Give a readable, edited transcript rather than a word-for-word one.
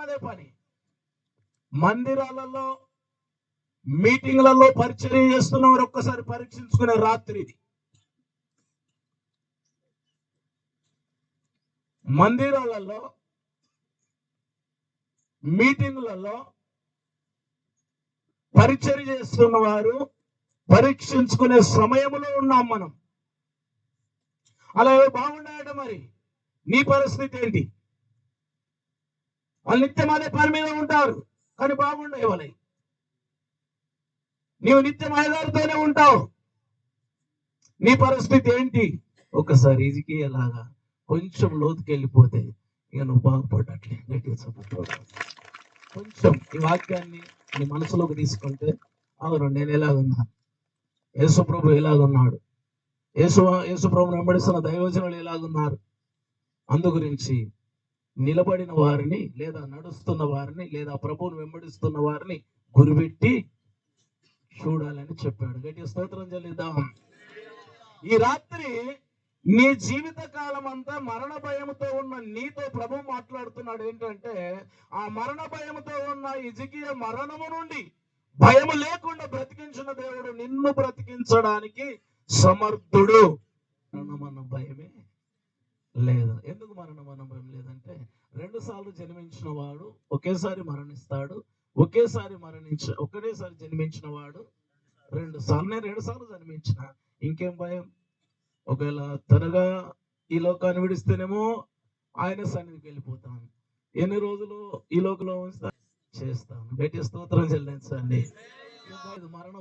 అదే పని మందిరాలలో మీటింగ్లలో పరిచర్య చేస్తున్న వారు ఒక్కసారి పరీక్షించుకునే రాత్రి ఇది. మందిరాలలో మీటింగ్లలో పరిచర్య చేస్తున్న వారు పరీక్షించుకునే సమయంలో ఉన్నాం మనం. అలా బాగున్నాయట. మరి నీ పరిస్థితి ఏంటి? వాళ్ళు నిత్యం అదే పని మీద ఉంటారు కానీ బాగుండే వాళ్ళని. నీవు నిత్యం ఐదారుతోనే ఉంటావు. నీ పరిస్థితి ఏంటి? ఒకసారి ఇదికి ఎలాగా కొంచెం లోతుకి వెళ్ళిపోతే ఇక నువ్వు బాగుపడట్లే. కొంచెం ఈ వాక్యాన్ని నీ మనసులోకి తీసుకుంటే, అవును నేను ఎలాగున్నాను, యేసుప్రభు ఎలాగున్నాడు, యేసుప్రభుని వెంబడిస్తున్న దైవజనులు ఎలాగున్నారు, అందు గురించి నిలబడిన వారిని లేదా నడుస్తున్న వారిని లేదా ప్రభువుని వెంబడిస్తున్న వారిని గురిపెట్టి చూడాలని చెప్పాడు. గట్టిగా స్తోత్రం చెల్లిద్దాం. ఈ రాత్రి నీ జీవిత కాలం అంతా మరణ భయంతో ఉన్న నీతో ప్రభు మాట్లాడుతున్నాడు. ఏంటంటే ఆ మరణ భయంతో ఉన్న హిజ్కియా మరణము నుండి భయం లేకుండా బ్రతికించిన దేవుడు నిన్ను బ్రతికించడానికి సమర్థుడు. మరణమన్న భయమే లేదు. ఎందుకు మరణమన్న భయం లేదంటే 2 సార్లు జన్మించిన వాడు ఒకేసారి మరణిస్తాడు. ఒకటేసారి జన్మించిన వాడు 2 సార్లు. నేను 2 సార్లు జన్మించిన, ఇంకేం భయం? ఒకవేళ త్వరగా ఈ లోకాన్ని విడిస్తేనేమో ఆయన సన్నిధికి వెళ్ళిపోతాను. ఎన్ని రోజులు ఈ లోకంలో చేస్తాను. గట్టి స్తోత్రం చెల్లించండి. మరణ